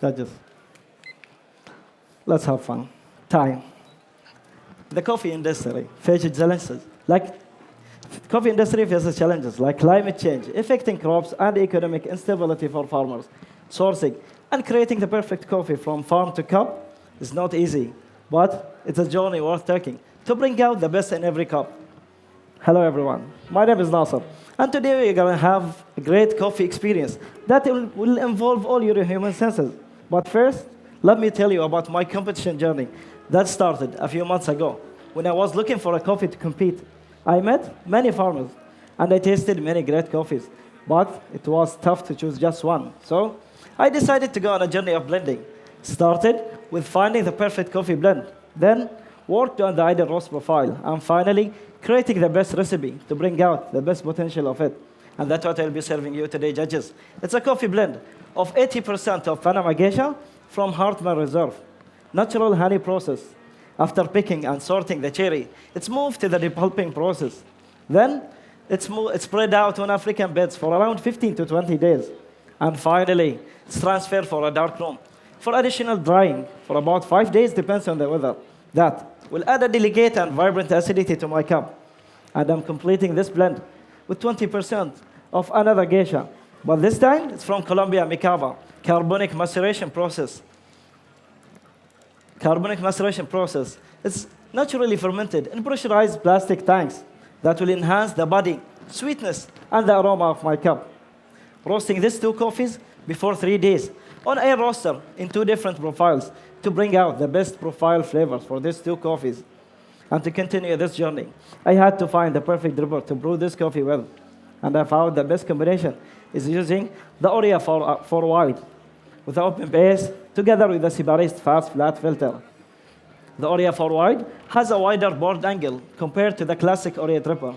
Judges, let's have fun. Time. The coffee industry faces challenges like coffee industry faces challenges like climate change, affecting crops and economic instability for farmers. Sourcing and creating the perfect coffee from farm to cup is not easy, but it's a journey worth taking to bring out the best in every cup. Hello, everyone. My name is Nasser, and today we're going to have a great coffee experience that will involve all your human senses. But first, let me tell you about my competition journey that started a few months ago. When I was looking for a coffee to compete, I met many farmers, and I tasted many great coffees, but it was tough to choose just one. So I decided to go on a journey of blending. Started with finding the perfect coffee blend, then worked on the ideal roast profile, and finally creating the best recipe to bring out the best potential of it. And that's what I'll be serving you today, judges. It's a coffee blend of 80% of Panama Geisha from Hartman Reserve, natural honey process. After picking and sorting the cherry, it's moved to the depulping process. Then it's spread out on African beds for around 15 to 20 days. And finally, it's transferred for a dark room for additional drying for about 5 days, depends on the weather. That will add a delicate and vibrant acidity to my cup. And I'm completing this blend with 20% of another geisha. But this time, it's from Colombia Micaba, carbonic maceration process. Carbonic maceration process. It's naturally fermented in pressurized plastic tanks that will enhance the body, sweetness, and the aroma of my cup. Roasting these two coffees before 3 days on air roaster in 2 different profiles to bring out the best profile flavors for these 2 coffees. And to continue this journey, I had to find the perfect dripper to brew this coffee with. And I found the best combination is using the Oria 4 wide with the open base together with the Sibarist fast flat filter. The Oria 4 wide has a wider board angle compared to the classic Oria dripper.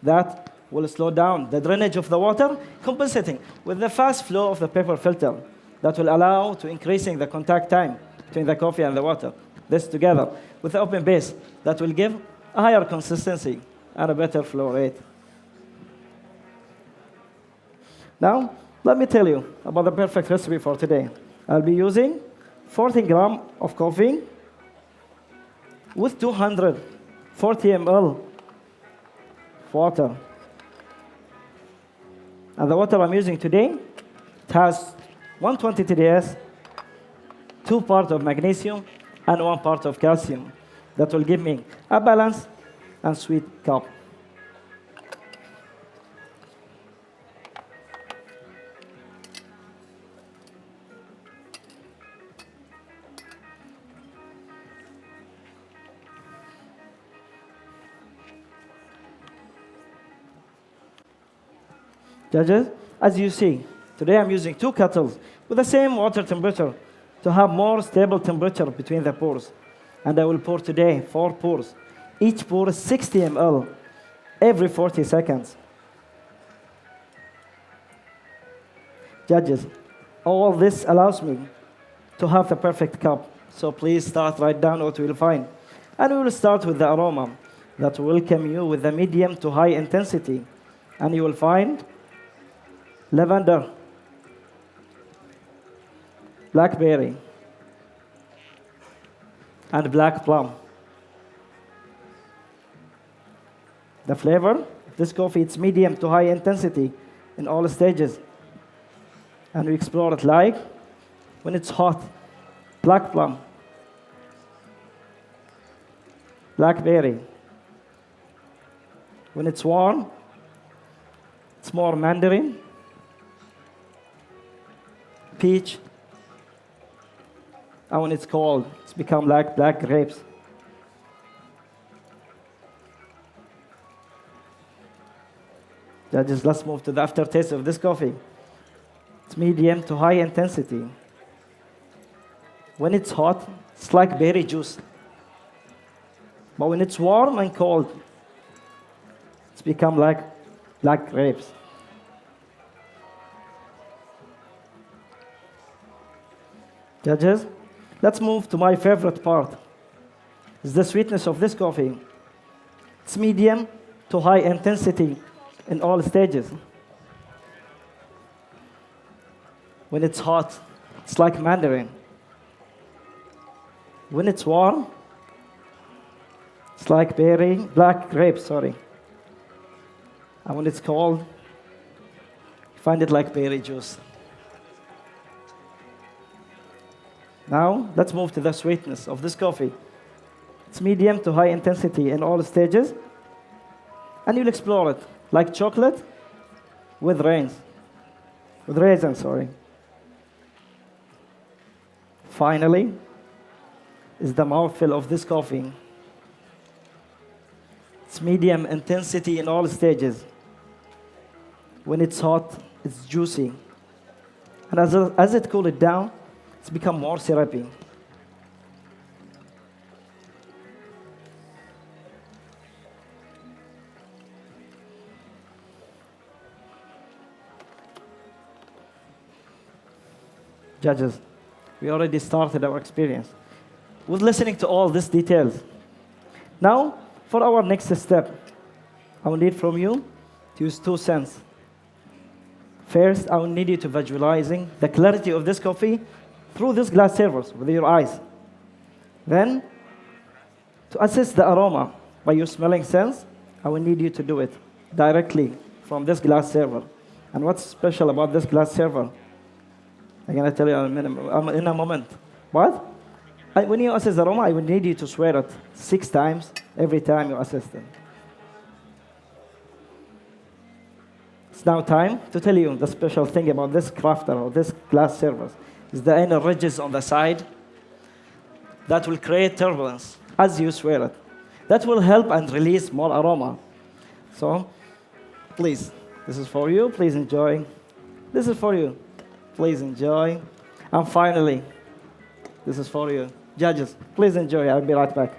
That will slow down the drainage of the water, compensating with the fast flow of the paper filter. That will allow to increasing the contact time between the coffee and the water. This together with the open base that will give a higher consistency and a better flow rate. Now, let me tell you about the perfect recipe for today. I'll be using 40 grams of coffee with 240 ml of water. And the water I'm using today, it has 120 TDS, 2 parts of magnesium, and 1 part of calcium. That will give me a balanced and sweet cup. Judges, as you see, today I'm using 2 kettles with the same water temperature to have more stable temperature between the pours. And I will pour today 4 pours. Each pour is 60 ml every 40 seconds. Judges, all this allows me to have the perfect cup. So please start write down what you will find. And we will start with the aroma that will welcome you with the medium to high intensity. And you will find lavender, blackberry, and black plum. The flavor of this coffee, it's medium to high intensity in all stages. And we explore it like when it's hot, black plum, blackberry. When it's warm, it's more mandarin, peach, and when it's cold, it's become like black grapes. Judges, let's move to the aftertaste of this coffee. It's medium to high intensity. When it's hot, it's like berry juice. But when it's warm and cold, it's become like black grapes. Judges, let's move to my favorite part. It's the sweetness of this coffee. It's medium to high intensity in all stages. When it's hot, It's like mandarin. When it's warm, it's like black grape, sorry. And when it's cold, you find it like berry juice. Now, let's move to the sweetness of this coffee. It's medium to high intensity in all stages. And you'll explore it, like chocolate with raisins, sorry. Finally, is the mouthfeel of this coffee. It's medium intensity in all stages. When it's hot, it's juicy. And as it cools it down, it's become more syrupy. Judges, we already started our experience with listening to all these details. Now, for our next step, I will need from you to use 2 senses. First, I will need you to visualizing the clarity of this coffee through this glass servers with your eyes. Then, to assess the aroma by your smelling sense, I will need you to do it directly from this glass server. And what's special about this glass server? I'm going to tell you in a moment. But when you assess the aroma, I will need you to swear it 6 times every time you assess it. It's now time to tell you the special thing about this crafter or this glass server. Is the inner ridges on the side that will create turbulence as you swear it. That will help and release more aroma. So, please, this is for you. Please enjoy. This is for you. Please enjoy. And finally, this is for you. Judges, please enjoy. I'll be right back.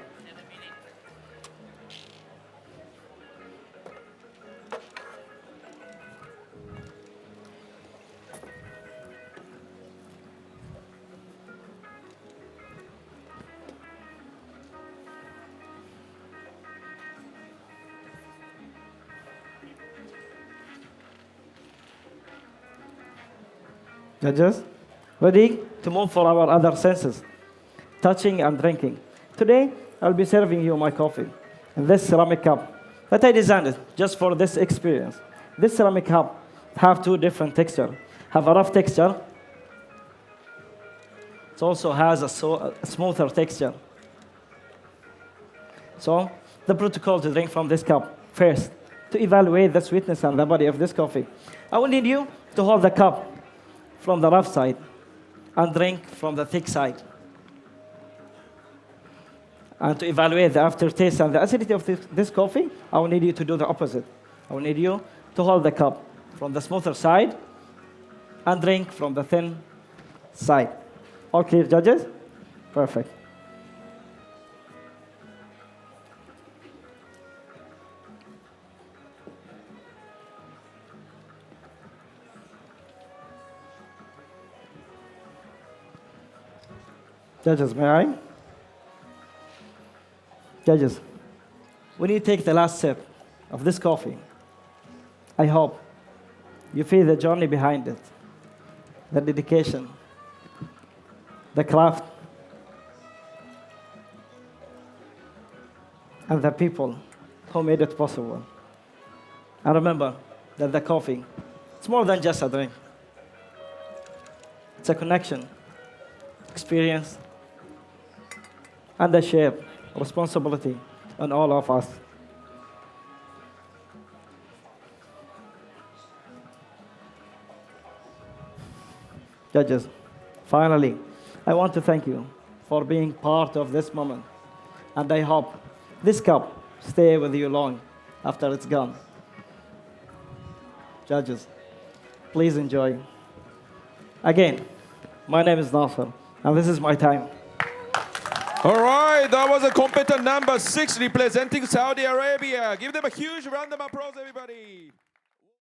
Judges, ready to move for our other senses, touching and drinking. Today, I'll be serving you my coffee in this ceramic cup that I designed it just for this experience. This ceramic cup have 2 different textures. Have a rough texture. It also has a smoother texture. So, the protocol to drink from this cup. First, to evaluate the sweetness and the body of this coffee, I will need you to hold the cup from the rough side and drink from the thick side. And to evaluate the aftertaste and the acidity of this coffee, I will need you to do the opposite. I will need you to hold the cup from the smoother side and drink from the thin side. All clear, judges? Perfect. Judges, may I? Judges, when you take the last sip of this coffee, I hope you feel the journey behind it, the dedication, the craft, and the people who made it possible. And remember that the coffee, it's more than just a drink. It's a connection, experience, and a shared responsibility on all of us. Judges, finally, I want to thank you for being part of this moment. And I hope this cup stay with you long after it's gone. Judges, please enjoy. Again, my name is Nasser, and this is my time. All right, that was a competitor number 6 representing Saudi Arabia. Give them a huge round of applause, everybody.